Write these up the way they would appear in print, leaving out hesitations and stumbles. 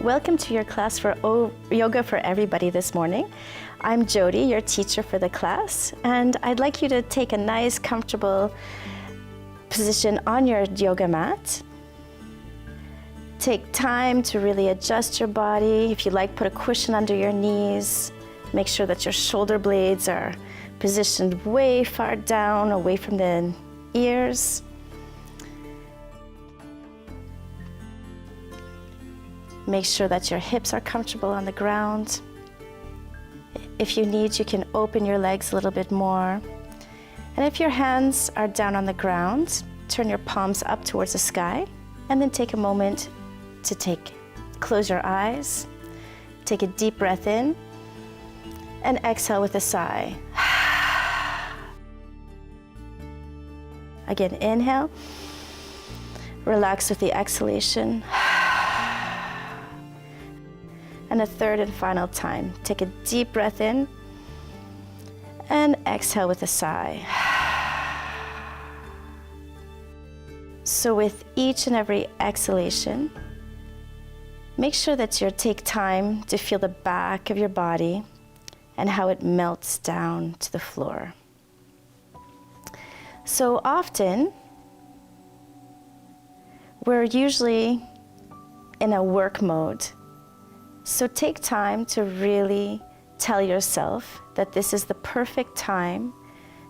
Welcome to your class for Yoga for Everybody this morning. I'm Jodie, your teacher for the class, and I'd like you to take a nice, comfortable position on your yoga mat. Take time to really adjust your body. If you like, put a cushion under your knees. Make sure that your shoulder blades are positioned way far down, away from the ears. Make sure that your hips are comfortable on the ground. If you need, you can open your legs a little bit more. And if your hands are down on the ground, turn your palms up towards the sky, and then take a moment to close your eyes, take a deep breath in, and exhale with a sigh. Again, inhale, relax with the exhalation. And a third and final time. Take a deep breath in and exhale with a sigh. So with each and every exhalation, make sure that you take time to feel the back of your body and how it melts down to the floor. So often, we're usually in a work mode. So take time to really tell yourself that this is the perfect time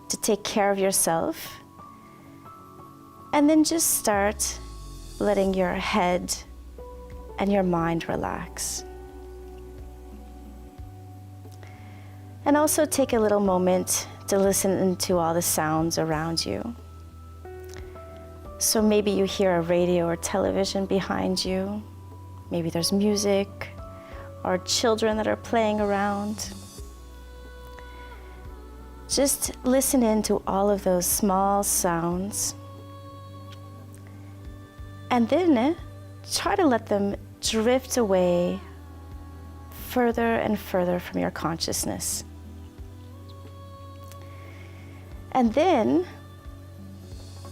to take care of yourself. And then just start letting your head and your mind relax. And also take a little moment to listen to all the sounds around you. So maybe you hear a radio or television behind you. Maybe there's music or children that are playing around. Just listen in to all of those small sounds. And then try to let them drift away further and further from your consciousness. And then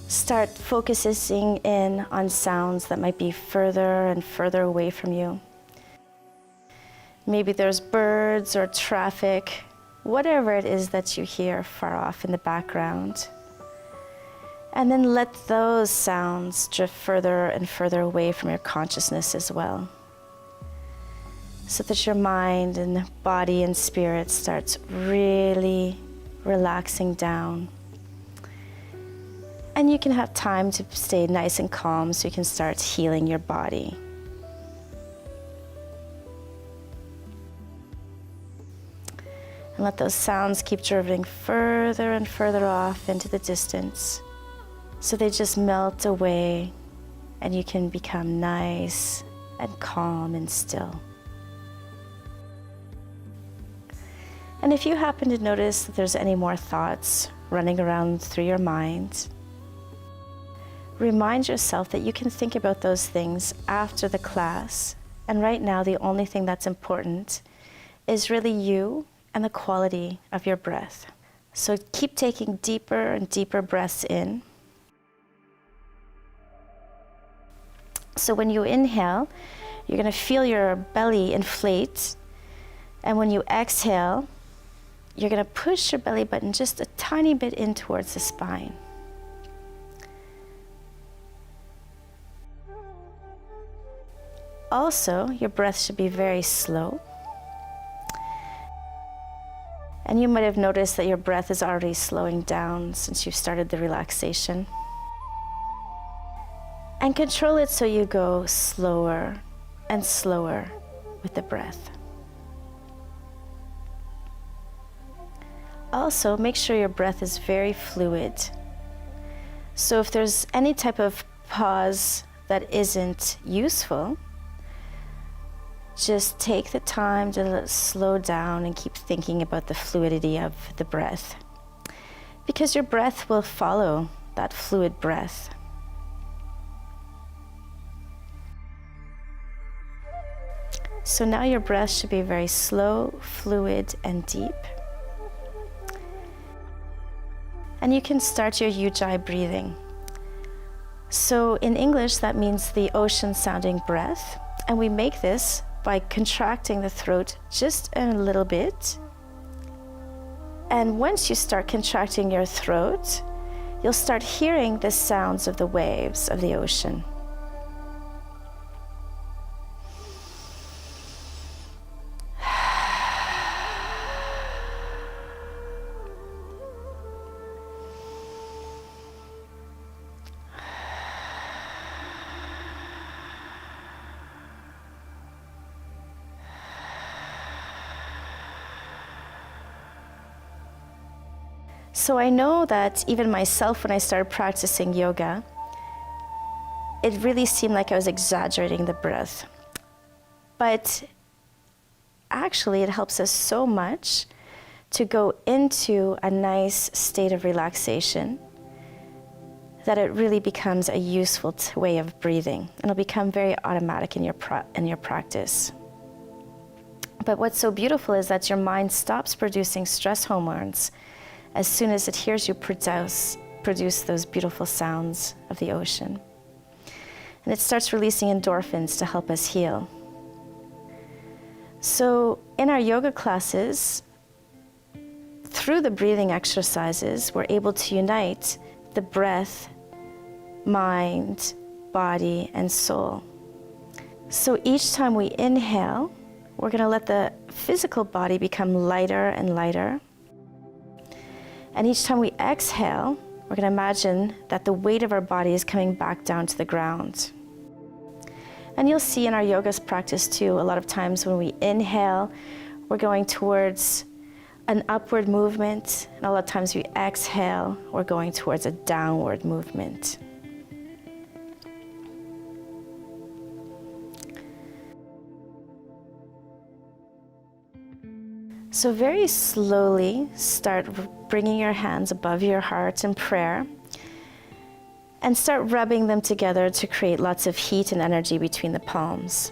start focusing in on sounds that might be further and further away from you. Maybe there's birds or traffic, whatever it is that you hear far off in the background. And then let those sounds drift further and further away from your consciousness as well, so that your mind and body and spirit starts really relaxing down. And you can have time to stay nice and calm so you can start healing your body. And let those sounds keep drifting further and further off into the distance, so they just melt away and you can become nice and calm and still. And if you happen to notice that there's any more thoughts running around through your mind, remind yourself that you can think about those things after the class. And right now, the only thing that's important is really you and the quality of your breath. So keep taking deeper and deeper breaths in. So when you inhale, you're going to feel your belly inflate. And when you exhale, you're going to push your belly button just a tiny bit in towards the spine. Also, your breath should be very slow. And you might have noticed that your breath is already slowing down since you've started the relaxation. And control it so you go slower and slower with the breath. Also, make sure your breath is very fluid. So if there's any type of pause that isn't useful, just take the time to slow down and keep thinking about the fluidity of the breath, because your breath will follow that fluid breath. So now your breath should be very slow, fluid, and deep. And you can start your Ujjayi breathing. So in English, that means the ocean sounding breath. And we make this by contracting the throat just a little bit. And once you start contracting your throat, you'll start hearing the sounds of the waves of the ocean. So I know that even myself, when I started practicing yoga, it really seemed like I was exaggerating the breath. But actually, it helps us so much to go into a nice state of relaxation that it really becomes a useful way of breathing. And it'll become very automatic in your practice. But what's so beautiful is that your mind stops producing stress hormones as soon as it hears you produce those beautiful sounds of the ocean. And it starts releasing endorphins to help us heal. So in our yoga classes, through the breathing exercises, we're able to unite the breath, mind, body, and soul. So each time we inhale, we're going to let the physical body become lighter and lighter. And each time we exhale, we're going to imagine that the weight of our body is coming back down to the ground. And you'll see in our yoga practice too, a lot of times when we inhale, we're going towards an upward movement, and a lot of times we exhale, we're going towards a downward movement. So very slowly start bringing your hands above your heart in prayer and start rubbing them together to create lots of heat and energy between the palms.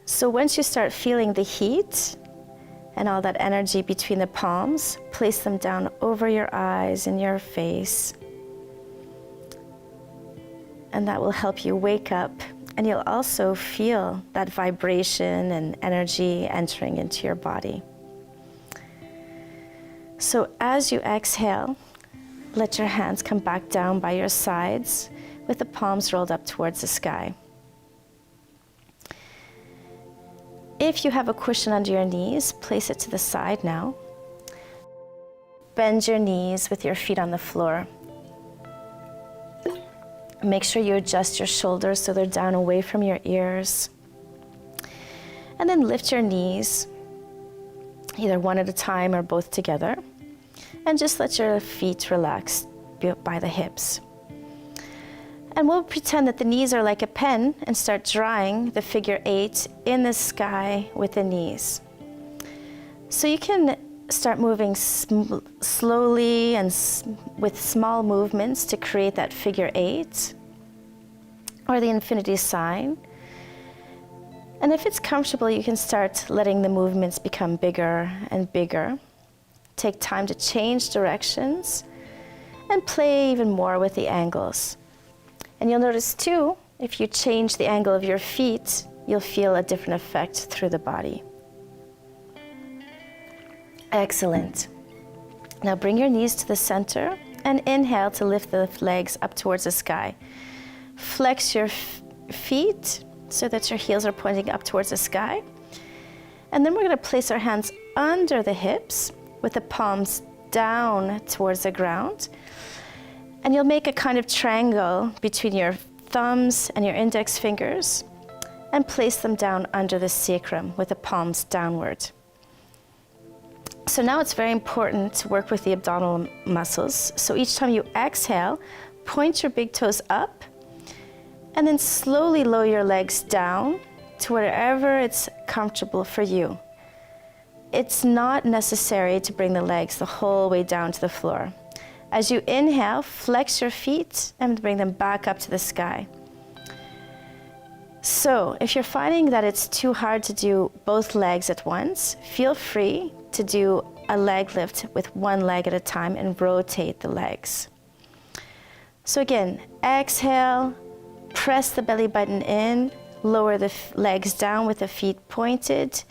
So once you start feeling the heat and all that energy between the palms, place them down over your eyes and your face. And that will help you wake up. And you'll also feel that vibration and energy entering into your body. So as you exhale, let your hands come back down by your sides with the palms rolled up towards the sky. If you have a cushion under your knees, place it to the side now. Bend your knees with your feet on the floor. Make sure you adjust your shoulders so they're down away from your ears. And then lift your knees, either one at a time or both together. And just let your feet relax by the hips. And we'll pretend that the knees are like a pen and start drawing the figure 8 in the sky with the knees. So you can start moving slowly and with small movements to create that figure 8 or the infinity sign. And if it's comfortable, you can start letting the movements become bigger and bigger. Take time to change directions and play even more with the angles. And you'll notice too, if you change the angle of your feet, you'll feel a different effect through the body. Excellent. Now bring your knees to the center and inhale to lift the legs up towards the sky. Flex your feet so that your heels are pointing up towards the sky. And then we're going to place our hands under the hips with the palms down towards the ground. And you'll make a kind of triangle between your thumbs and your index fingers and place them down under the sacrum with the palms downward. So now it's very important to work with the abdominal muscles. So each time you exhale, point your big toes up and then slowly lower your legs down to wherever it's comfortable for you. It's not necessary to bring the legs the whole way down to the floor. As you inhale, flex your feet and bring them back up to the sky. So if you're finding that it's too hard to do both legs at once, feel free to do a leg lift with one leg at a time and rotate the legs. So again, exhale, press the belly button in, Lower the legs down with the feet pointed.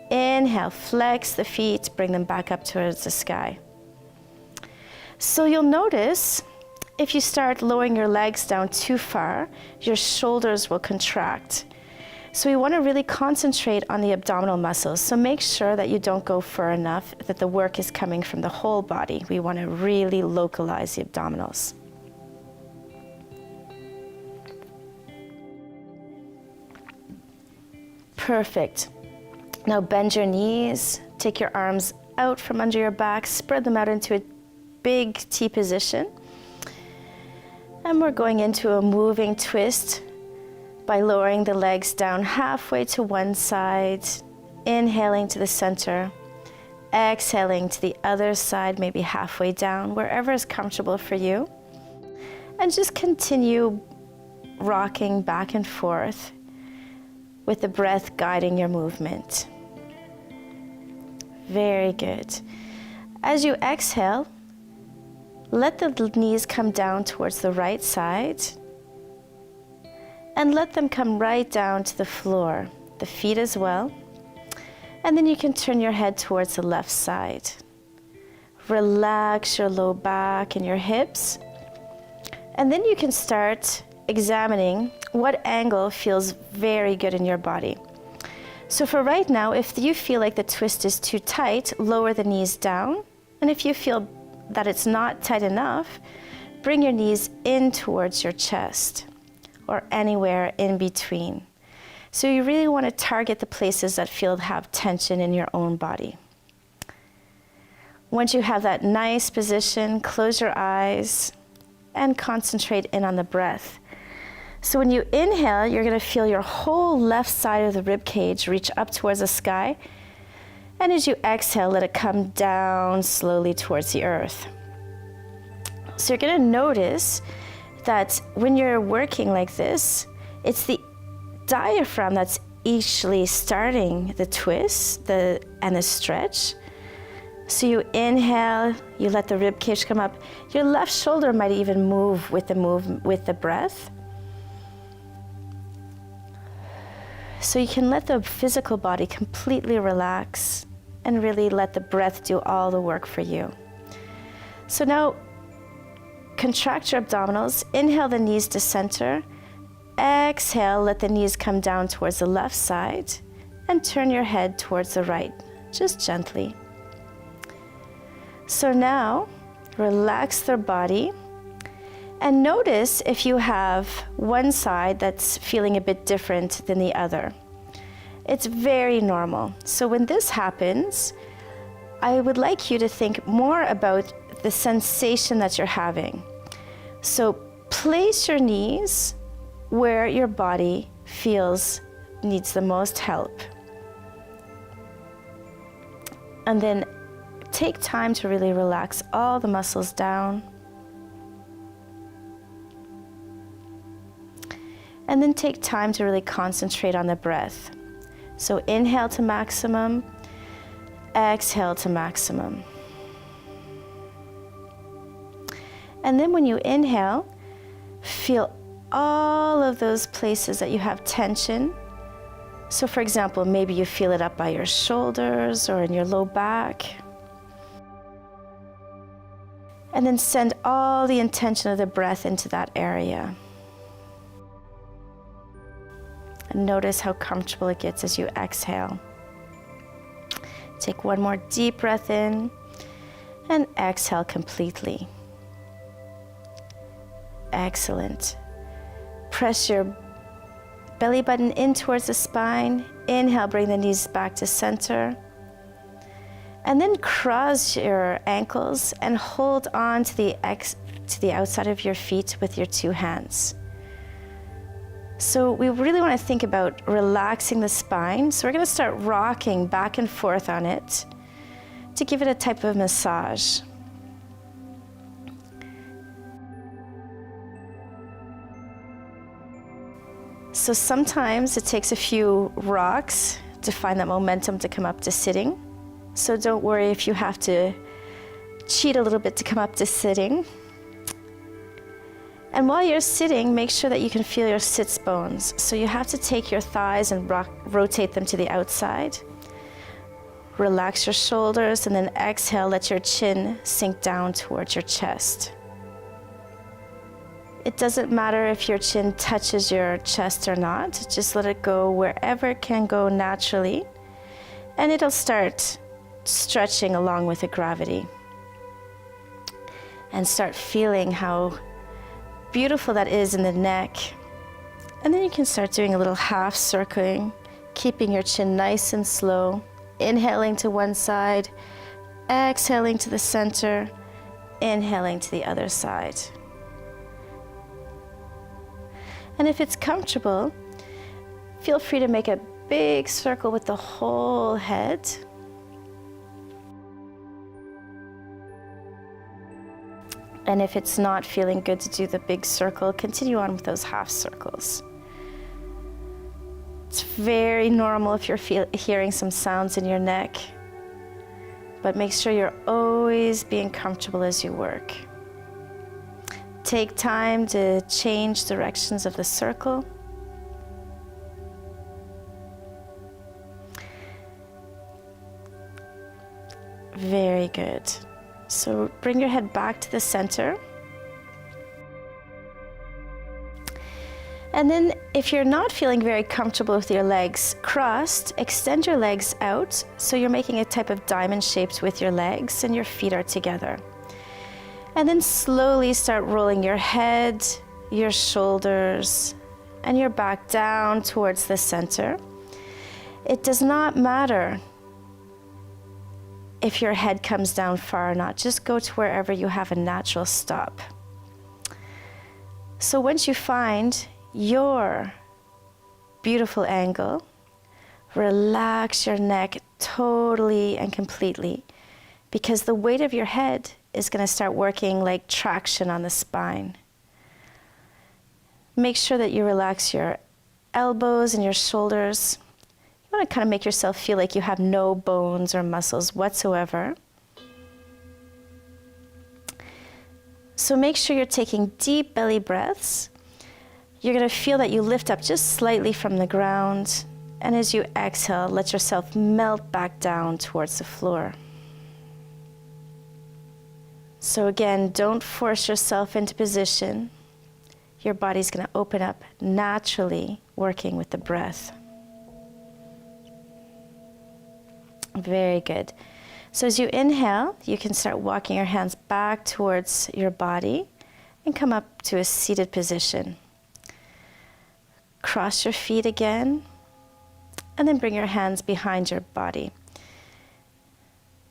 Inhale, flex the feet, bring them back up towards the sky. So you'll notice if you start lowering your legs down too far, your shoulders will contract. So we want to really concentrate on the abdominal muscles. So make sure that you don't go far enough, that the work is coming from the whole body. We want to really localize the abdominals. Perfect. Now bend your knees, take your arms out from under your back, spread them out into a big T position. And we're going into a moving twist by lowering the legs down halfway to one side, inhaling to the center, exhaling to the other side, maybe halfway down, wherever is comfortable for you. And just continue rocking back and forth with the breath guiding your movement. Very good. As you exhale, let the knees come down towards the right side and let them come right down to the floor, the feet as well. And then you can turn your head towards the left side. Relax your low back and your hips. And then you can start examining what angle feels very good in your body. So for right now, if you feel like the twist is too tight, lower the knees down. And if you feel that it's not tight enough, bring your knees in towards your chest or anywhere in between. So you really want to target the places that have tension in your own body. Once you have that nice position, close your eyes and concentrate in on the breath. So when you inhale, you're going to feel your whole left side of the rib cage reach up towards the sky. And as you exhale, let it come down slowly towards the earth. So you're going to notice that when you're working like this, it's the diaphragm that's actually starting the twist and the stretch. So you inhale, you let the rib cage come up. Your left shoulder might even move with the breath. So you can let the physical body completely relax and really let the breath do all the work for you. So now contract your abdominals, inhale the knees to center, exhale, let the knees come down towards the left side and turn your head towards the right, just gently. So now relax their body and notice if you have one side that's feeling a bit different than the other. It's very normal. So when this happens, I would like you to think more about the sensation that you're having. So place your knees where your body feels needs the most help. And then take time to really relax all the muscles down. And then take time to really concentrate on the breath. So inhale to maximum, exhale to maximum. And then when you inhale, feel all of those places that you have tension. So for example, maybe you feel it up by your shoulders or in your low back. And then send all the intention of the breath into that area. And notice how comfortable it gets as you exhale. Take one more deep breath in and exhale completely. Excellent. Press your belly button in towards the spine. Inhale, bring the knees back to center. And then cross your ankles and hold on to the outside of your feet with your two hands. So we really want to think about relaxing the spine. So we're going to start rocking back and forth on it to give it a type of massage. So sometimes it takes a few rocks to find that momentum to come up to sitting. So don't worry if you have to cheat a little bit to come up to sitting. And while you're sitting, make sure that you can feel your sits bones. So you have to take your thighs and rotate them to the outside. Relax your shoulders and then exhale, let your chin sink down towards your chest. It doesn't matter if your chin touches your chest or not, just let it go wherever it can go naturally, and it'll start stretching along with the gravity. And start feeling how beautiful that is in the neck. And then you can start doing a little half circling, keeping your chin nice and slow, inhaling to one side, exhaling to the center, inhaling to the other side. And if it's comfortable, feel free to make a big circle with the whole head. And if it's not feeling good to do the big circle, continue on with those half circles. It's very normal if you're hearing some sounds in your neck, but make sure you're always being comfortable as you work. Take time to change directions of the circle. Very good. So bring your head back to the center. And then if you're not feeling very comfortable with your legs crossed, extend your legs out so you're making a type of diamond shapes with your legs and your feet are together. And then slowly start rolling your head, your shoulders, and your back down towards the center. It does not matter if your head comes down far or not, just go to wherever you have a natural stop. So once you find your beautiful angle, relax your neck totally and completely, because the weight of your head is going to start working like traction on the spine. Make sure that you relax your elbows and your shoulders. You want to kind of make yourself feel like you have no bones or muscles whatsoever. So make sure you're taking deep belly breaths. You're going to feel that you lift up just slightly from the ground. And as you exhale, let yourself melt back down towards the floor. So again, don't force yourself into position. Your body's going to open up naturally, working with the breath. Very good. So as you inhale, you can start walking your hands back towards your body and come up to a seated position. Cross your feet again, and then bring your hands behind your body.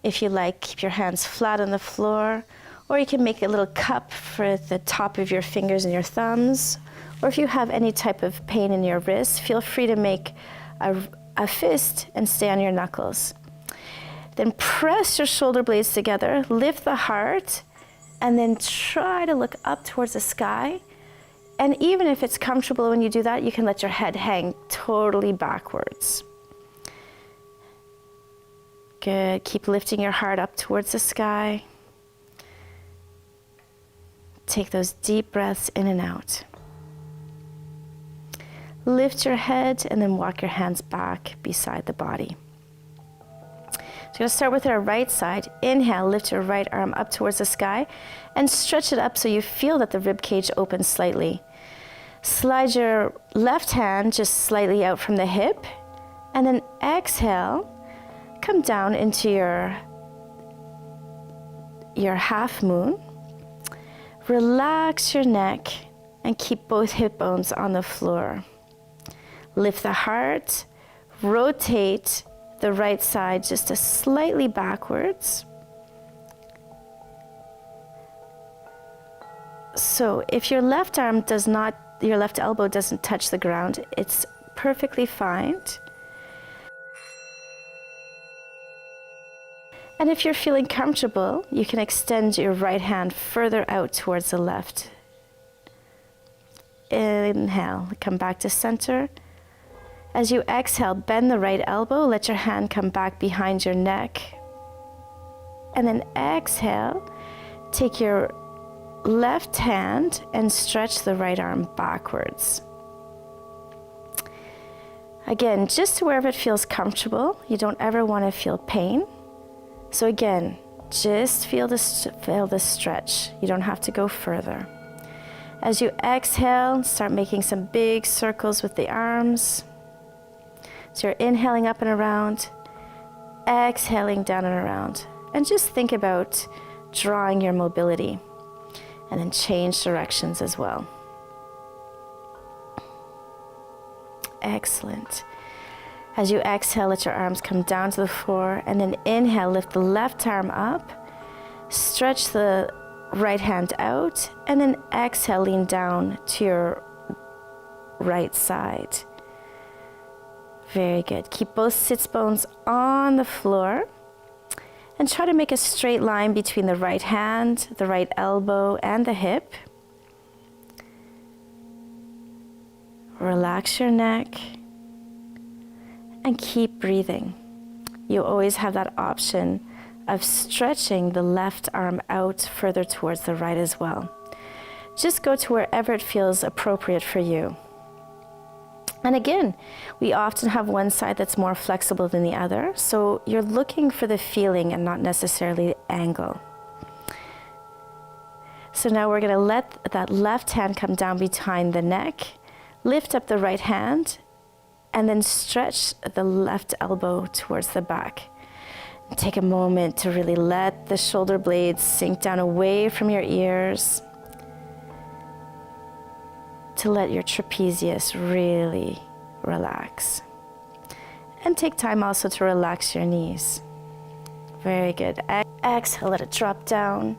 If you like, keep your hands flat on the floor, or you can make a little cup for the top of your fingers and your thumbs, or if you have any type of pain in your wrists, feel free to make a fist and stay on your knuckles. Then press your shoulder blades together, lift the heart, and then try to look up towards the sky. And even if it's comfortable when you do that, you can let your head hang totally backwards. Good. Keep lifting your heart up towards the sky. Take those deep breaths in and out. Lift your head and then walk your hands back beside the body. So we're going to start with our right side. Inhale, lift your right arm up towards the sky and stretch it up so you feel that the rib cage opens slightly. Slide your left hand just slightly out from the hip, and then exhale, come down into your half moon. Relax your neck and keep both hip bones on the floor. Lift the heart, rotate the right side just a slightly backwards. So if your left elbow doesn't touch the ground, it's perfectly fine. And if you're feeling comfortable, you can extend your right hand further out towards the left. Inhale, come back to center. As you exhale, bend the right elbow, let your hand come back behind your neck. And then exhale, take your left hand and stretch the right arm backwards. Again, just to wherever it feels comfortable. You don't ever want to feel pain. So again, just feel the stretch. You don't have to go further. As you exhale, start making some big circles with the arms. So you're inhaling up and around, exhaling down and around. And just think about drawing your mobility and then change directions as well. Excellent. As you exhale, let your arms come down to the floor, and then inhale, lift the left arm up, stretch the right hand out, and then exhale, lean down to your right side. Very good. Keep both sits bones on the floor and try to make a straight line between the right hand, the right elbow, and the hip. Relax your neck and keep breathing. You always have that option of stretching the left arm out further towards the right as well. Just go to wherever it feels appropriate for you. And again, we often have one side that's more flexible than the other, so you're looking for the feeling and not necessarily the angle. So now we're going to let that left hand come down behind the neck, lift up the right hand, and then stretch the left elbow towards the back. Take a moment to really let the shoulder blades sink down away from your ears, to let your trapezius really relax. And take time also to relax your knees. Very good. Exhale, let it drop down.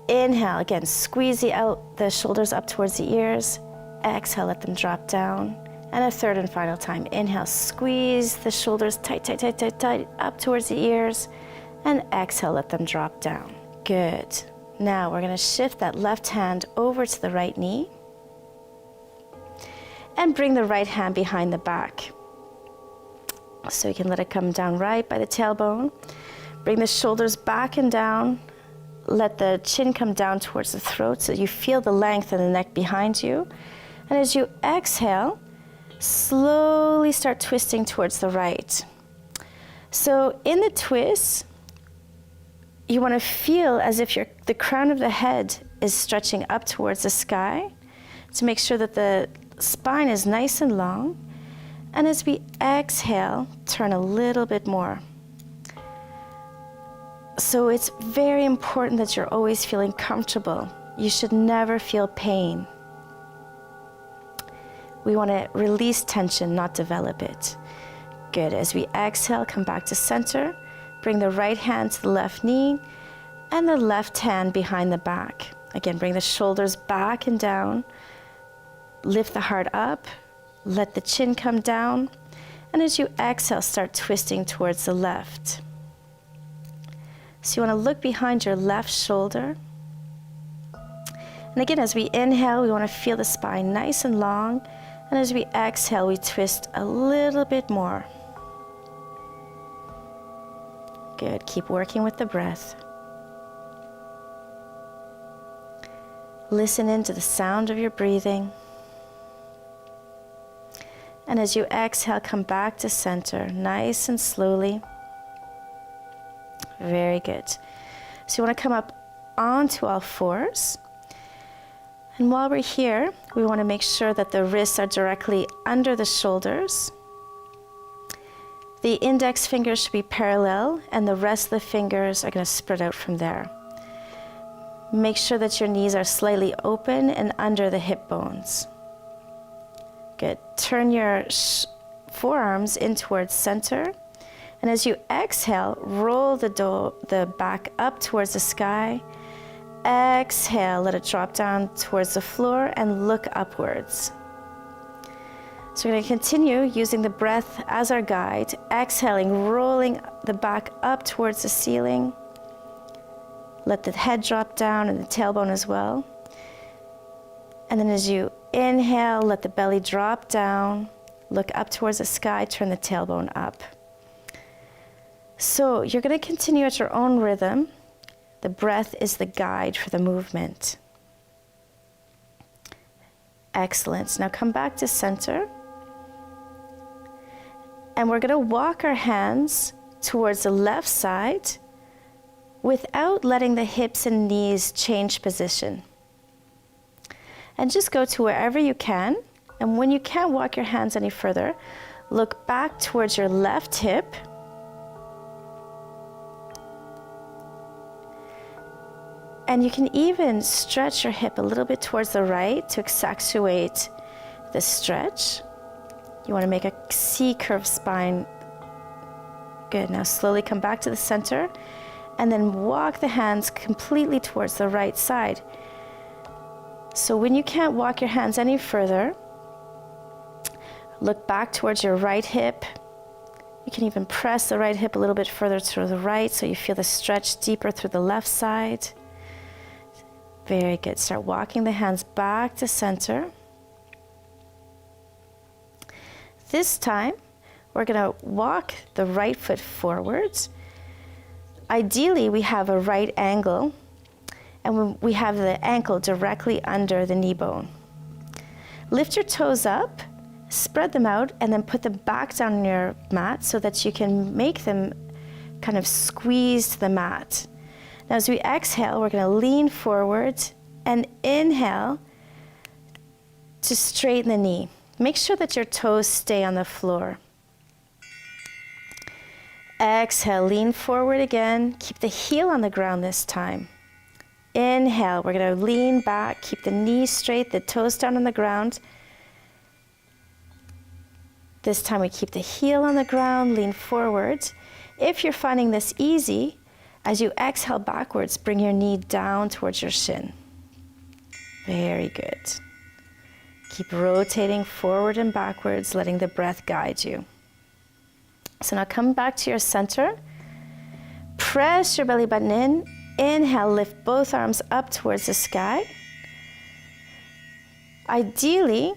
Inhale, again, squeeze the shoulders up towards the ears. Exhale, let them drop down. And a third and final time. Inhale, squeeze the shoulders tight, tight, tight, tight, tight, up towards the ears. And exhale, let them drop down. Good. Now we're going to shift that left hand over to the right knee. And bring the right hand behind the back. So you can let it come down right by the tailbone. Bring the shoulders back and down. Let the chin come down towards the throat so you feel the length in the neck behind you. And as you exhale, slowly start twisting towards the right. So in the twist, you want to feel as if the crown of the head is stretching up towards the sky to make sure that the spine is nice and long. And as we exhale, turn a little bit more. So it's very important that you're always feeling comfortable. You should never feel pain. We want to release tension, not develop it. Good. As we exhale, come back to center. Bring the right hand to the left knee and the left hand behind the back. Again, bring the shoulders back and down. Lift the heart up. Let the chin come down. And as you exhale, start twisting towards the left. So you want to look behind your left shoulder. And again, as we inhale, we want to feel the spine nice and long. And as we exhale, we twist a little bit more. Good. Keep working with the breath. Listen into the sound of your breathing. And as you exhale, come back to center, nice and slowly. Very good. So you want to come up onto all fours. And while we're here, we want to make sure that the wrists are directly under the shoulders. The index fingers should be parallel, and the rest of the fingers are going to spread out from there. Make sure that your knees are slightly open and under the hip bones. Good. Turn your forearms in towards center. And as you exhale, roll the back up towards the sky. Exhale, let it drop down towards the floor and look upwards. So we're going to continue using the breath as our guide, exhaling, rolling the back up towards the ceiling. Let the head drop down and the tailbone as well. And then as you inhale, let the belly drop down, look up towards the sky, turn the tailbone up. So you're going to continue at your own rhythm. The breath is the guide for the movement. Excellent. Now come back to center. And we're going to walk our hands towards the left side without letting the hips and knees change position. And just go to wherever you can. And when you can't walk your hands any further, look back towards your left hip. And you can even stretch your hip a little bit towards the right to accentuate the stretch. You want to make a C-curved spine. Good. Now slowly come back to the center and then walk the hands completely towards the right side. So when you can't walk your hands any further, look back towards your right hip. You can even press the right hip a little bit further to the right so you feel the stretch deeper through the left side. Very good. Start walking the hands back to center. This time, we're going to walk the right foot forwards. Ideally, we have a right angle, and we have the ankle directly under the knee bone. Lift your toes up, spread them out, and then put them back down on your mat so that you can make them kind of squeeze to the mat. Now, as we exhale, we're going to lean forward and inhale to straighten the knee. Make sure that your toes stay on the floor. Exhale, lean forward again. Keep the heel on the ground this time. Inhale, we're going to lean back, keep the knees straight, the toes down on the ground. This time we keep the heel on the ground, lean forward. If you're finding this easy, as you exhale backwards, bring your knee down towards your shin. Very good. Keep rotating forward and backwards, letting the breath guide you. So now come back to your center. Press your belly button in. Inhale, lift both arms up towards the sky. Ideally,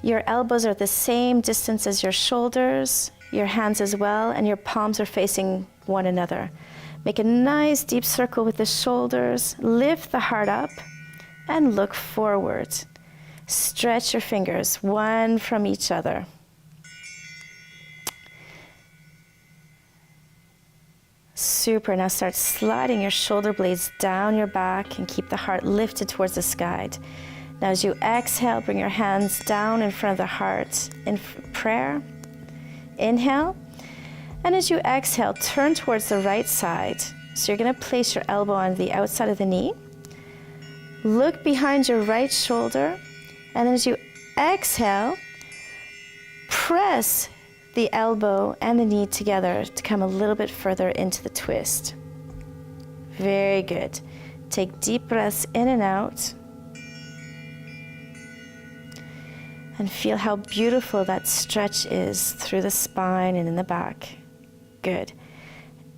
your elbows are the same distance as your shoulders, your hands as well, and your palms are facing one another. Make a nice deep circle with the shoulders, lift the heart up, and look forward. Stretch your fingers, one from each other. Super. Now start sliding your shoulder blades down your back and keep the heart lifted towards the sky. Now as you exhale, bring your hands down in front of the heart in prayer. Inhale. And as you exhale, turn towards the right side. So you're going to place your elbow on the outside of the knee. Look behind your right shoulder. And as you exhale, press the elbow and the knee together to come a little bit further into the twist. Very good. Take deep breaths in and out. And feel how beautiful that stretch is through the spine and in the back. Good.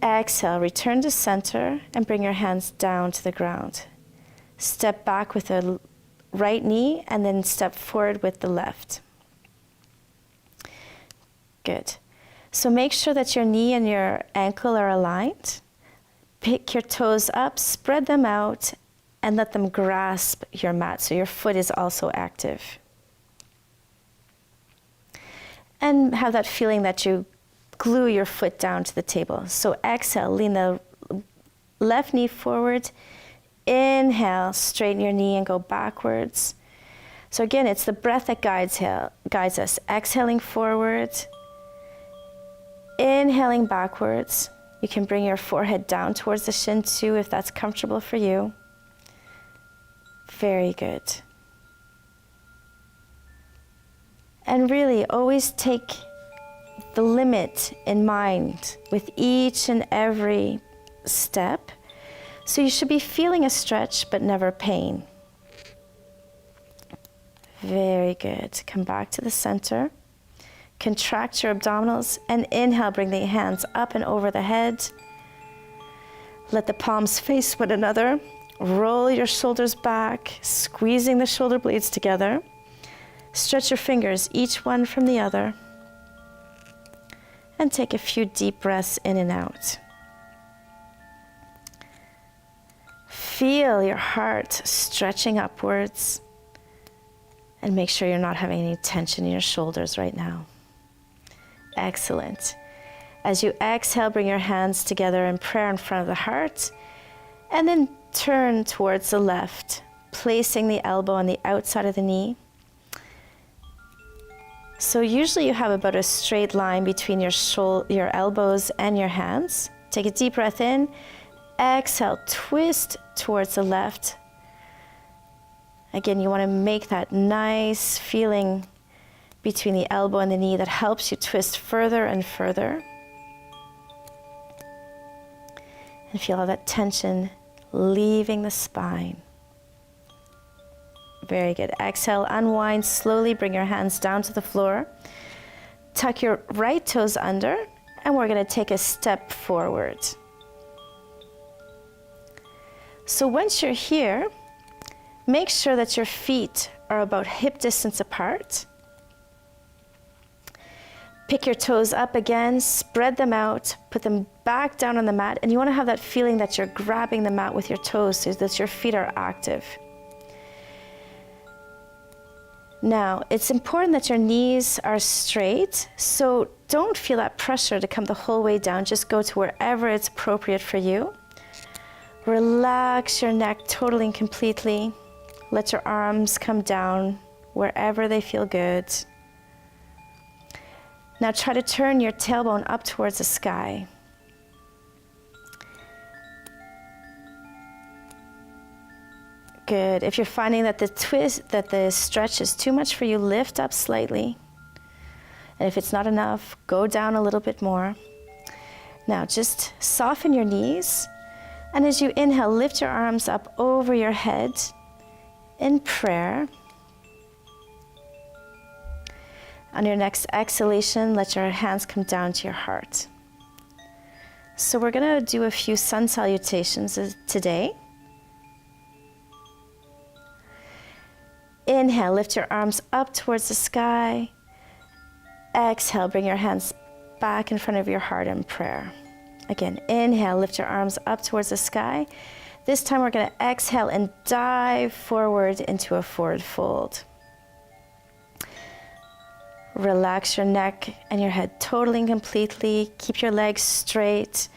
Exhale, return to center and bring your hands down to the ground. Step back with the right knee and then step forward with the left. Good. So make sure that your knee and your ankle are aligned. Pick your toes up, spread them out, and let them grasp your mat so your foot is also active. And have that feeling that you glue your foot down to the table. So exhale, lean the left knee forward. Inhale, straighten your knee and go backwards. So again, it's the breath that guides us. Exhaling forward, inhaling backwards. You can bring your forehead down towards the shin too if that's comfortable for you. Very good. And really always take the limit in mind with each and every step. So you should be feeling a stretch, but never pain. Very good. Come back to the center. Contract your abdominals and inhale, bring the hands up and over the head. Let the palms face one another. Roll your shoulders back, squeezing the shoulder blades together. Stretch your fingers, each one from the other. And take a few deep breaths in and out. Feel your heart stretching upwards. And make sure you're not having any tension in your shoulders right now. Excellent. As you exhale, bring your hands together in prayer in front of the heart, and then turn towards the left, placing the elbow on the outside of the knee. So usually you have about a straight line between your elbows and your hands. Take a deep breath in, exhale, twist towards the left. Again, you want to make that nice feeling between the elbow and the knee that helps you twist further and further. And feel all that tension leaving the spine. Very good. Exhale, unwind slowly, bring your hands down to the floor. Tuck your right toes under, and we're going to take a step forward. So once you're here, make sure that your feet are about hip distance apart. Pick your toes up again, spread them out, put them back down on the mat, and you want to have that feeling that you're grabbing the mat with your toes so that your feet are active. Now, it's important that your knees are straight, so don't feel that pressure to come the whole way down. Just go to wherever it's appropriate for you. Relax your neck totally and completely. Let your arms come down wherever they feel good. Now try to turn your tailbone up towards the sky. Good. If you're finding that the stretch is too much for you, lift up slightly. And if it's not enough, go down a little bit more. Now just soften your knees. And as you inhale, lift your arms up over your head in prayer. On your next exhalation, let your hands come down to your heart. So we're going to do a few sun salutations today. Inhale, lift your arms up towards the sky. Exhale, bring your hands back in front of your heart in prayer. Again, inhale, lift your arms up towards the sky. This time we're going to exhale and dive forward into a forward fold. Relax your neck and your head totally and completely. Keep your legs straight.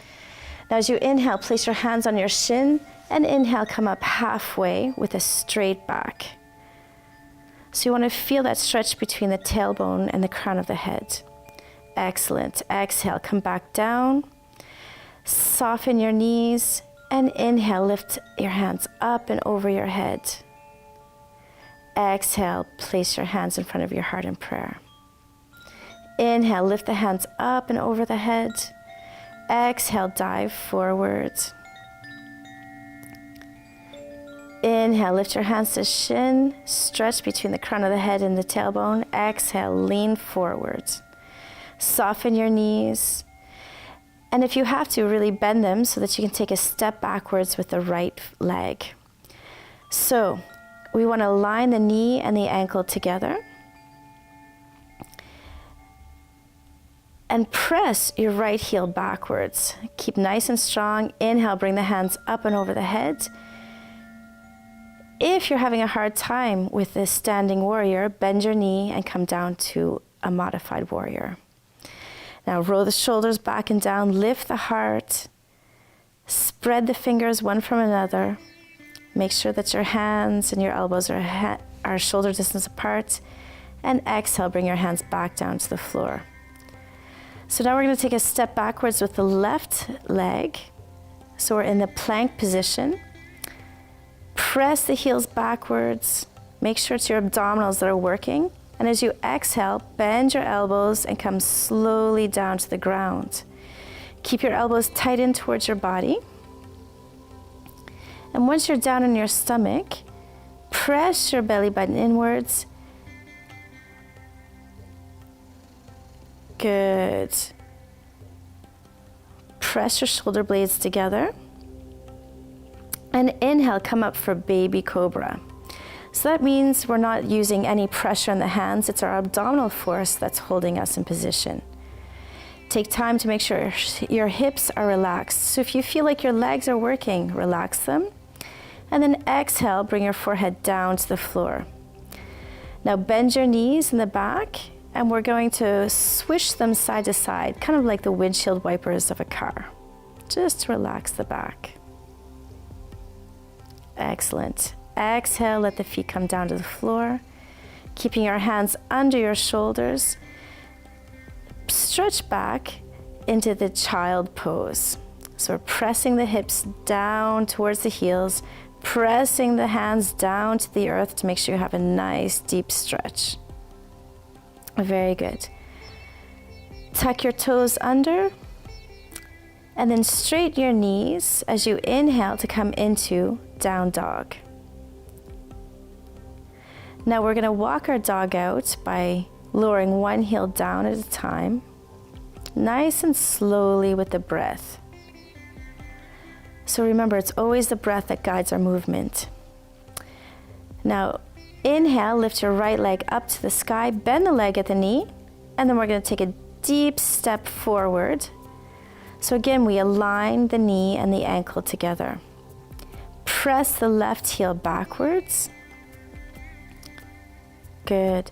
Now as you inhale, place your hands on your shin, and inhale, come up halfway with a straight back. So you want to feel that stretch between the tailbone and the crown of the head. Excellent. Exhale, come back down. Soften your knees, and inhale, lift your hands up and over your head. Exhale, place your hands in front of your heart in prayer. Inhale, lift the hands up and over the head. Exhale, dive forward. Inhale, lift your hands to shin, stretch between the crown of the head and the tailbone. Exhale, lean forward. Soften your knees. And if you have to, really bend them so that you can take a step backwards with the right leg. So we want to line the knee and the ankle together. And press your right heel backwards. Keep nice and strong. Inhale, bring the hands up and over the head. If you're having a hard time with this standing warrior, bend your knee and come down to a modified warrior. Now roll the shoulders back and down, lift the heart, spread the fingers one from another. Make sure that your hands and your elbows are shoulder distance apart. And exhale, bring your hands back down to the floor. So now we're going to take a step backwards with the left leg. So we're in the plank position. Press the heels backwards. Make sure it's your abdominals that are working. And as you exhale, bend your elbows and come slowly down to the ground. Keep your elbows tight in towards your body. And once you're down on your stomach, press your belly button inwards. Good. Press your shoulder blades together. And inhale, come up for baby cobra. So that means we're not using any pressure in the hands. It's our abdominal force that's holding us in position. Take time to make sure your hips are relaxed. So if you feel like your legs are working, relax them. And then exhale, bring your forehead down to the floor. Now bend your knees in the back, and we're going to swish them side to side, kind of like the windshield wipers of a car. Just relax the back. Excellent. Exhale, let the feet come down to the floor. Keeping your hands under your shoulders. Stretch back into the child pose. So we're pressing the hips down towards the heels, pressing the hands down to the earth to make sure you have a nice deep stretch. Very good. Tuck your toes under, and then straighten your knees as you inhale to come into down dog. Now we're going to walk our dog out by lowering one heel down at a time, nice and slowly with the breath. So remember, it's always the breath that guides our movement. Now, inhale, lift your right leg up to the sky, bend the leg at the knee, and then we're going to take a deep step forward. So again, we align the knee and the ankle together. Press the left heel backwards. Good.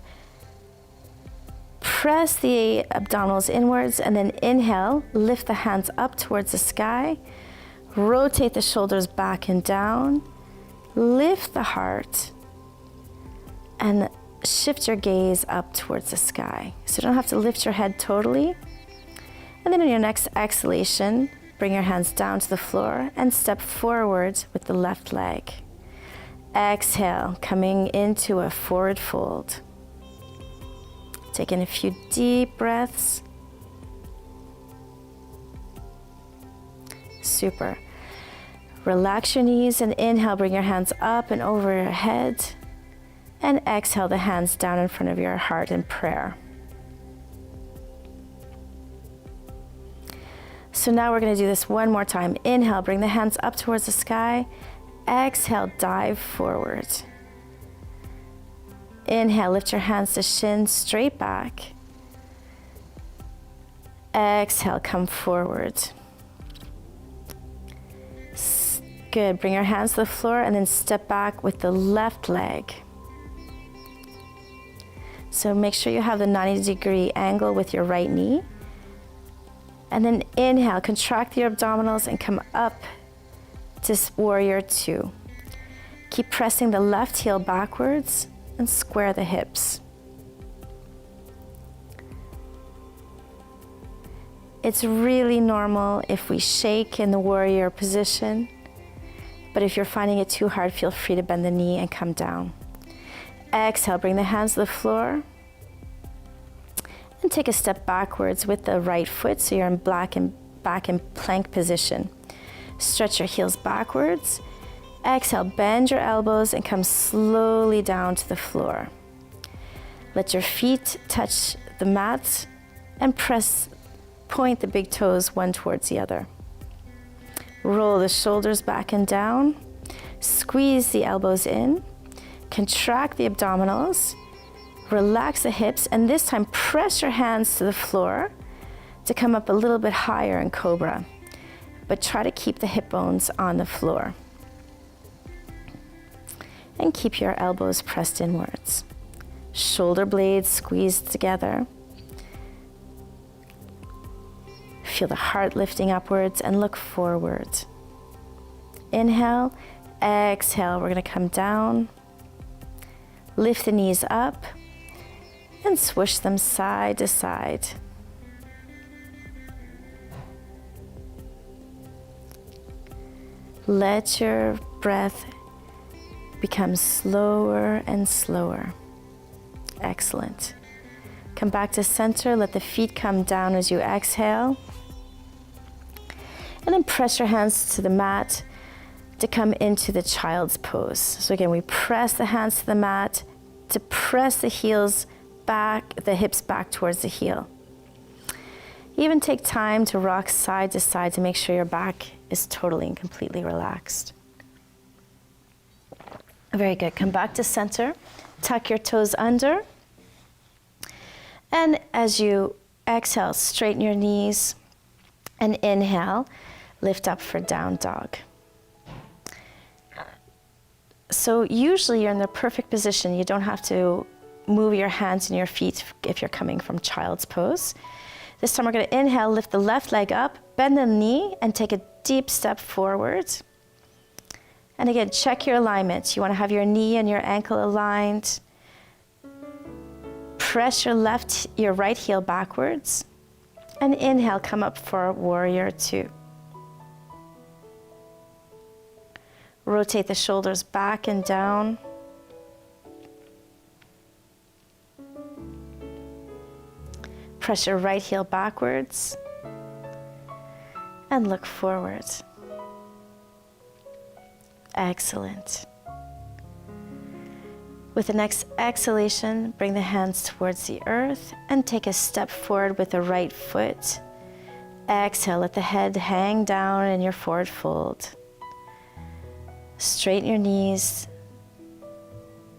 Press the abdominals inwards, and then inhale, lift the hands up towards the sky. Rotate the shoulders back and down. Lift the heart. And shift your gaze up towards the sky. So you don't have to lift your head totally. And then in your next exhalation, bring your hands down to the floor and step forward with the left leg. Exhale, coming into a forward fold. Take in a few deep breaths. Super. Relax your knees and inhale, bring your hands up and over your head. And exhale the hands down in front of your heart in prayer. So now we're going to do this one more time. Inhale, bring the hands up towards the sky. Exhale, dive forward. Inhale, lift your hands to shins straight back. Exhale, come forward. Good. Bring your hands to the floor and then step back with the left leg. So make sure you have the 90-degree angle with your right knee. And then inhale, contract your abdominals and come up to warrior two. Keep pressing the left heel backwards and square the hips. It's really normal if we shake in the warrior position, but if you're finding it too hard, feel free to bend the knee and come down. Exhale, bring the hands to the floor. And take a step backwards with the right foot so you're in back in plank position. Stretch your heels backwards. Exhale, bend your elbows and come slowly down to the floor. Let your feet touch the mat and point the big toes one towards the other. Roll the shoulders back and down. Squeeze the elbows in. Contract the abdominals. Relax the hips, and this time press your hands to the floor to come up a little bit higher in Cobra. But try to keep the hip bones on the floor. And keep your elbows pressed inwards. Shoulder blades squeezed together. Feel the heart lifting upwards and look forward. Inhale, exhale, we're going to come down. Lift the knees up and swish them side to side. Let your breath become slower and slower. Excellent. Come back to center, let the feet come down as you exhale. And then press your hands to the mat to come into the child's pose. So again, we press the hands to the mat to press the heels back, the hips back towards the heel. Even take time to rock side to side to make sure your back is totally and completely relaxed. Very good. Come back to center. Tuck your toes under. And as you exhale, straighten your knees. And inhale, lift up for down dog. So usually you're in the perfect position. You don't have to move your hands and your feet if you're coming from child's pose. This time we're going to inhale, lift the left leg up, bend the knee, and take a deep step forward. And again, check your alignment. You want to have your knee and your ankle aligned. Press your right heel backwards. And inhale, come up for warrior two. Rotate the shoulders back and down. Press your right heel backwards. And look forward. Excellent. With the next exhalation, bring the hands towards the earth and take a step forward with the right foot. Exhale, let the head hang down in your forward fold. Straighten your knees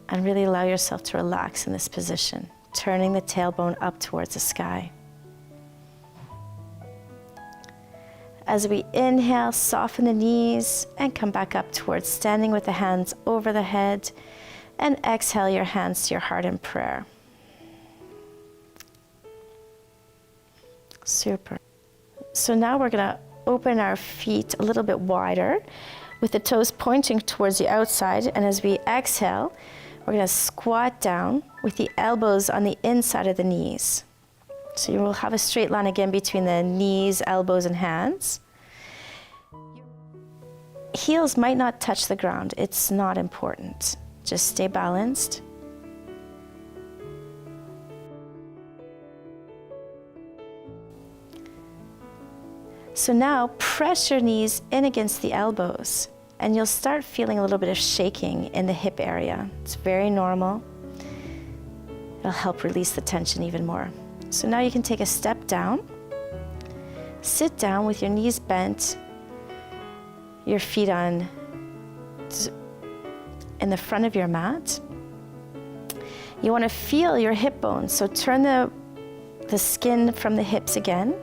and really allow yourself to relax in this position, turning the tailbone up towards the sky. As we inhale, soften the knees and come back up towards standing with the hands over the head, and exhale your hands to your heart in prayer. Super. So now we're going to open our feet a little bit wider with the toes pointing towards the outside, and as we exhale, we're going to squat down with the elbows on the inside of the knees. So you will have a straight line again between the knees, elbows, and hands. Heels might not touch the ground. It's not important. Just stay balanced. So now press your knees in against the elbows, and you'll start feeling a little bit of shaking in the hip area. It's very normal. It'll help release the tension even more. So now you can take a step down. Sit down with your knees bent, your feet in the front of your mat. You want to feel your hip bones, so turn the skin from the hips again.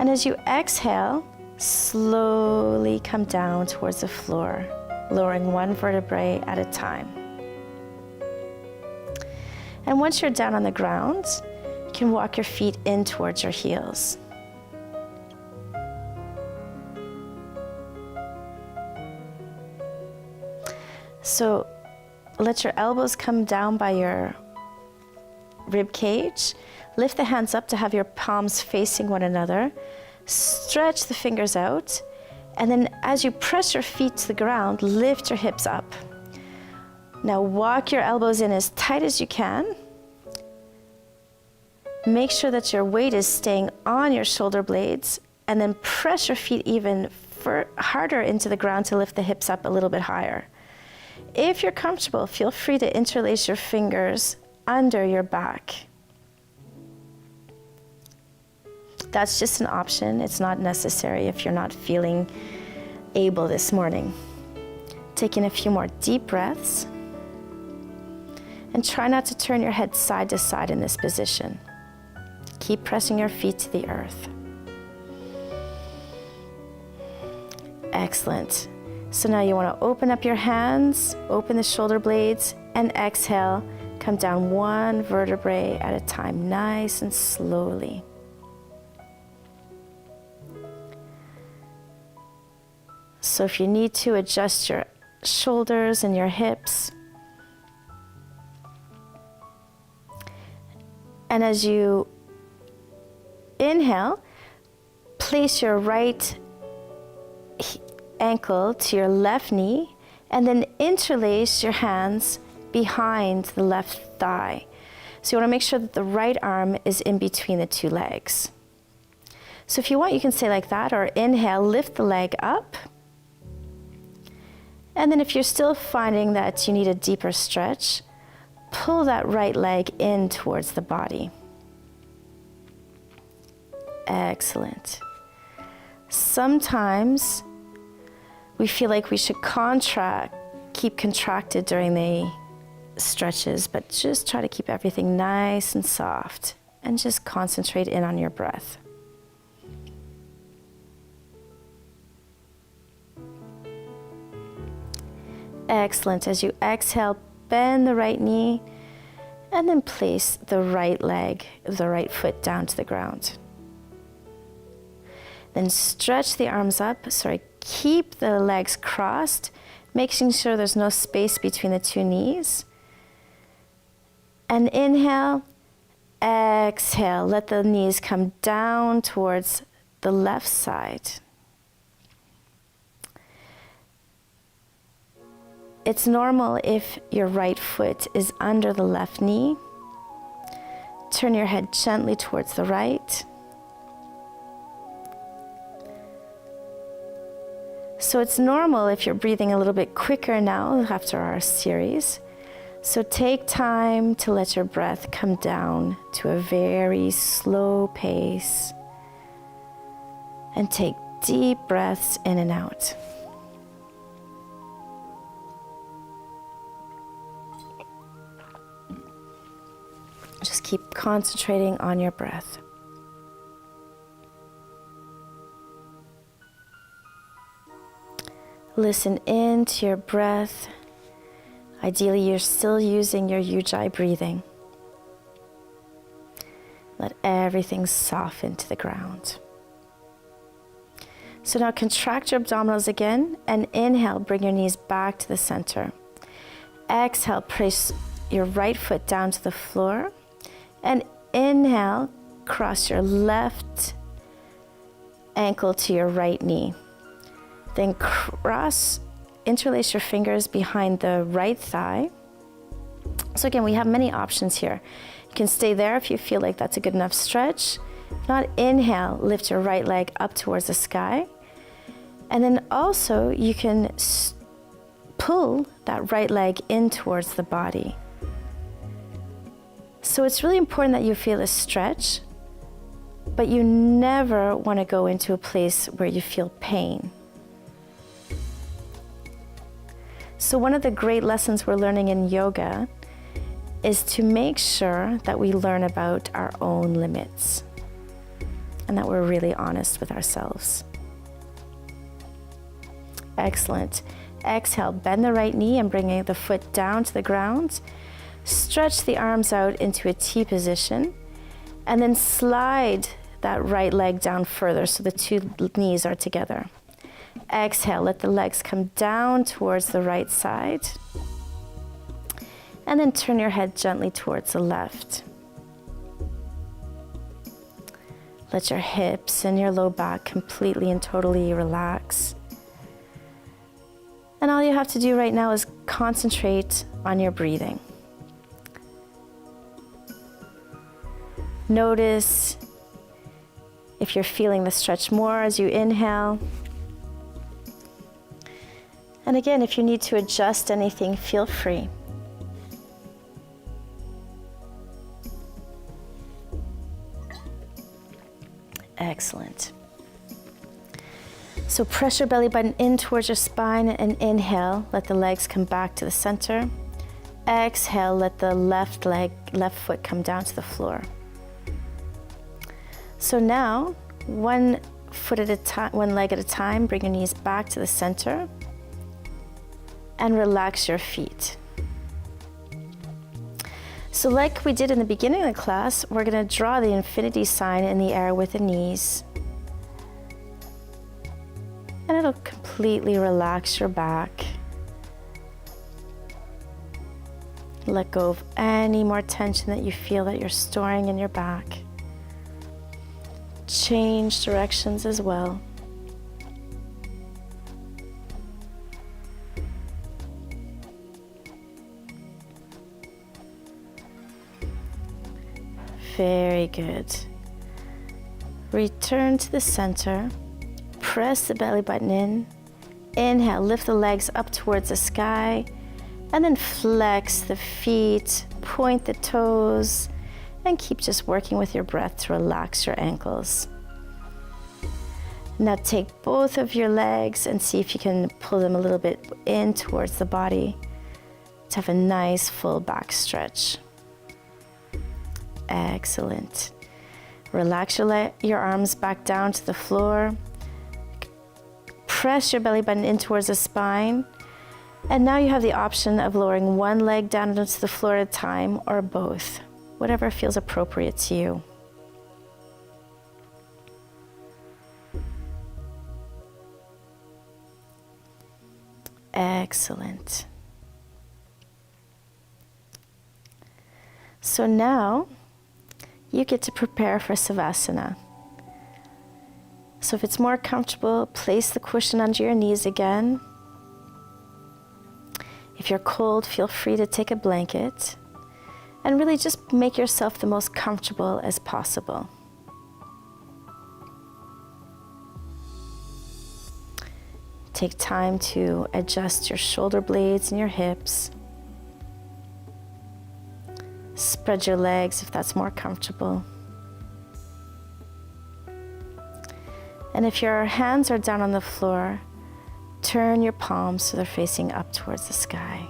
And as you exhale, slowly come down towards the floor, lowering one vertebrae at a time. And once you're down on the ground, you can walk your feet in towards your heels. So let your elbows come down by your rib cage. Lift the hands up to have your palms facing one another. Stretch the fingers out. And then as you press your feet to the ground, lift your hips up. Now walk your elbows in as tight as you can. Make sure that your weight is staying on your shoulder blades, and then press your feet even harder into the ground to lift the hips up a little bit higher. If you're comfortable, feel free to interlace your fingers under your back. That's just an option. It's not necessary if you're not feeling able this morning. Taking a few more deep breaths. And try not to turn your head side to side in this position. Keep pressing your feet to the earth. Excellent. So now you want to open up your hands, open the shoulder blades, and exhale. Come down one vertebrae at a time, nice and slowly. So if you need to, adjust your shoulders and your hips. And as you inhale, place your right ankle to your left knee, and then interlace your hands behind the left thigh. So you want to make sure that the right arm is in between the two legs. So if you want, you can say like that, or inhale, lift the leg up. And then if you're still finding that you need a deeper stretch, pull that right leg in towards the body. Excellent. Sometimes we feel like we should keep contracted during the stretches, but just try to keep everything nice and soft and just concentrate in on your breath. Excellent. As you exhale, bend the right knee, And then place the right leg, the right foot down to the ground. Then stretch the arms up, keep the legs crossed, making sure there's no space between the two knees. And inhale, exhale, let the knees come down towards the left side. It's normal if your right foot is under the left knee. Turn your head gently towards the right. So it's normal if you're breathing a little bit quicker now after our series. So take time to let your breath come down to a very slow pace. And take deep breaths in and out. Just keep concentrating on your breath. Listen into your breath. Ideally, you're still using your Ujjayi breathing. Let everything soften to the ground. So now contract your abdominals again and inhale, bring your knees back to the center. Exhale, place your right foot down to the floor. And inhale, cross your left ankle to your right knee. Then interlace your fingers behind the right thigh. So again, we have many options here. You can stay there if you feel like that's a good enough stretch. If not, inhale, lift your right leg up towards the sky. And then also you can pull that right leg in towards the body. So it's really important that you feel a stretch, but you never want to go into a place where you feel pain. So one of the great lessons we're learning in yoga is to make sure that we learn about our own limits and that we're really honest with ourselves. Excellent. Exhale, bend the right knee and bring the foot down to the ground. Stretch the arms out into a T position and then slide that right leg down further so the two knees are together. Exhale, let the legs come down towards the right side. And then turn your head gently towards the left. Let your hips and your low back completely and totally relax. And all you have to do right now is concentrate on your breathing. Notice if you're feeling the stretch more as you inhale. And again, if you need to adjust anything, feel free. Excellent. So press your belly button in towards your spine and inhale. Let the legs come back to the center. Exhale, let the left foot come down to the floor. So now, one leg at a time, bring your knees back to the center and relax your feet. So like we did in the beginning of the class, we're going to draw the infinity sign in the air with the knees. And it'll completely relax your back. Let go of any more tension that you feel that you're storing in your back. Change directions as well. Very good. Return to the center. Press the belly button in. Inhale, lift the legs up towards the sky. And then flex the feet, point the toes, and keep just working with your breath to relax your ankles. Now take both of your legs and see if you can pull them a little bit in towards the body to have a nice full back stretch. Excellent. Relax your arms back down to the floor. Press your belly button in towards the spine. And now you have the option of lowering one leg down into the floor at a time, or both, whatever feels appropriate to you. Excellent. So now you get to prepare for Savasana. So if it's more comfortable, place the cushion under your knees again. If you're cold, feel free to take a blanket and really just make yourself the most comfortable as possible. Take time to adjust your shoulder blades and your hips. Spread your legs if that's more comfortable. And if your hands are down on the floor, turn your palms so they're facing up towards the sky.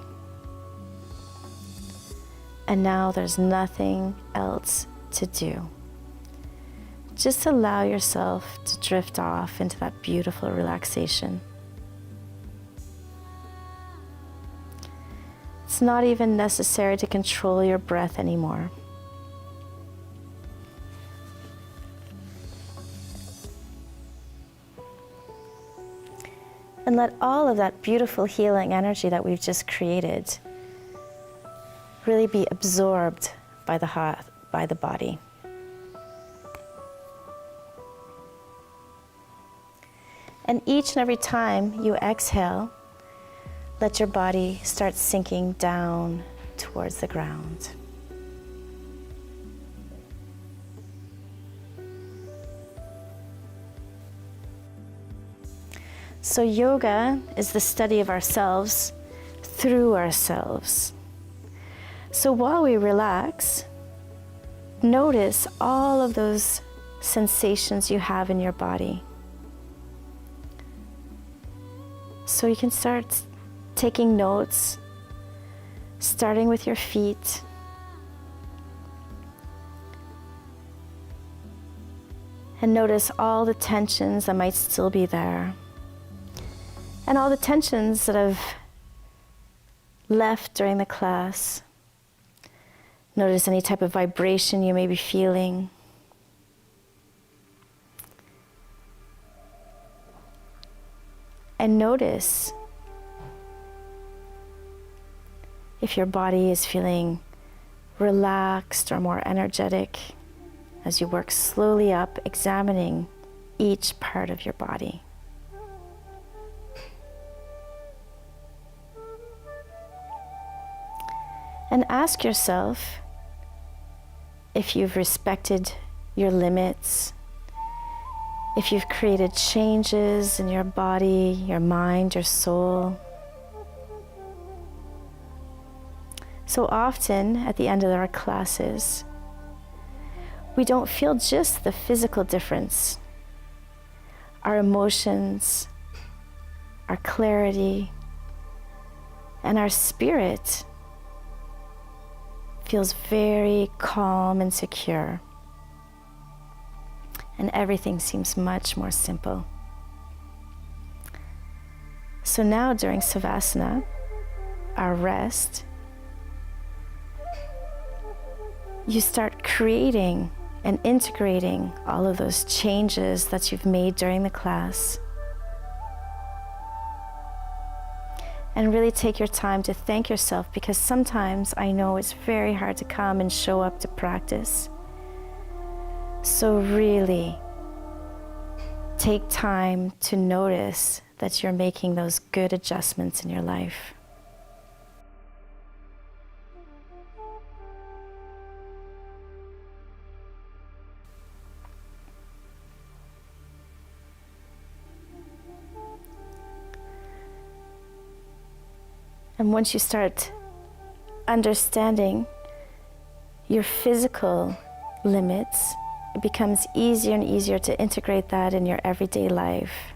And now there's nothing else to do. Just allow yourself to drift off into that beautiful relaxation. It's not even necessary to control your breath anymore. And let all of that beautiful healing energy that we've just created really be absorbed by the heart, by the body. And each and every time you exhale, let your body start sinking down towards the ground. So yoga is the study of ourselves through ourselves. So while we relax, notice all of those sensations you have in your body. So you can start taking notes, starting with your feet. And notice all the tensions that might still be there. And all the tensions that have left during the class. Notice any type of vibration you may be feeling. And notice if your body is feeling relaxed or more energetic as you work slowly up, examining each part of your body. And ask yourself if you've respected your limits, if you've created changes in your body, your mind, your soul. So often at the end of our classes, we don't feel just the physical difference. Our emotions, our clarity, and our spirit feels very calm and secure. And everything seems much more simple. So now during Savasana, our rest, you start creating and integrating all of those changes that you've made during the class. And really take your time to thank yourself, because sometimes I know it's very hard to come and show up to practice. So really take time to notice that you're making those good adjustments in your life. And once you start understanding your physical limits, it becomes easier and easier to integrate that in your everyday life.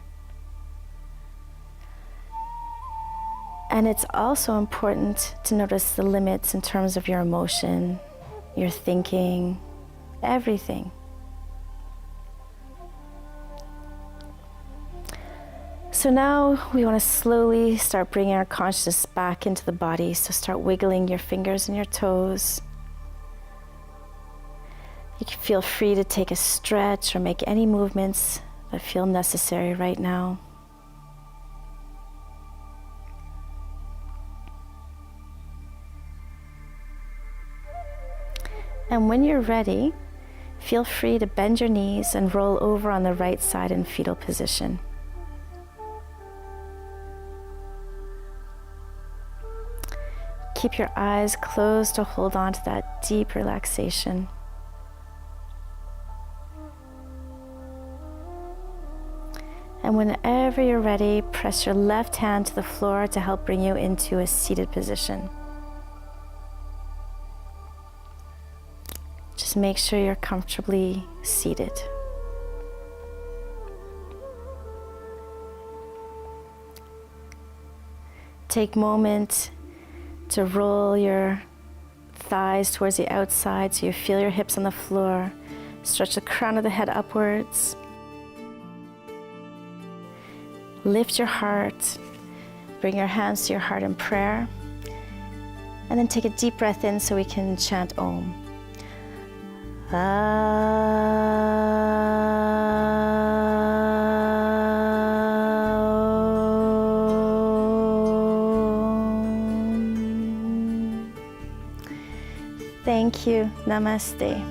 And it's also important to notice the limits in terms of your emotion, your thinking, everything. So now we want to slowly start bringing our consciousness back into the body. So start wiggling your fingers and your toes. You can feel free to take a stretch or make any movements that feel necessary right now. And when you're ready, feel free to bend your knees and roll over on the right side in fetal position. Keep your eyes closed to hold on to that deep relaxation. And whenever you're ready, press your left hand to the floor to help bring you into a seated position. Just make sure you're comfortably seated. Take a moment to roll your thighs towards the outside so you feel your hips on the floor. Stretch the crown of the head upwards. Lift your heart. Bring your hands to your heart in prayer. And then take a deep breath in so we can chant Om. Thank you. Namaste.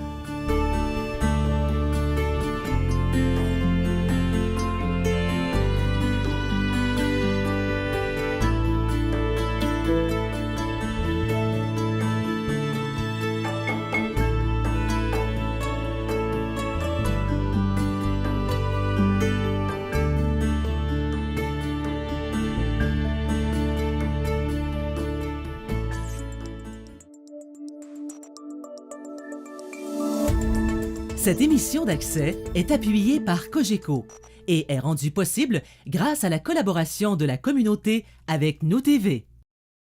Cette émission d'Accès est appuyée par Cogeco et est rendue possible grâce à la collaboration de la communauté avec Nous TV.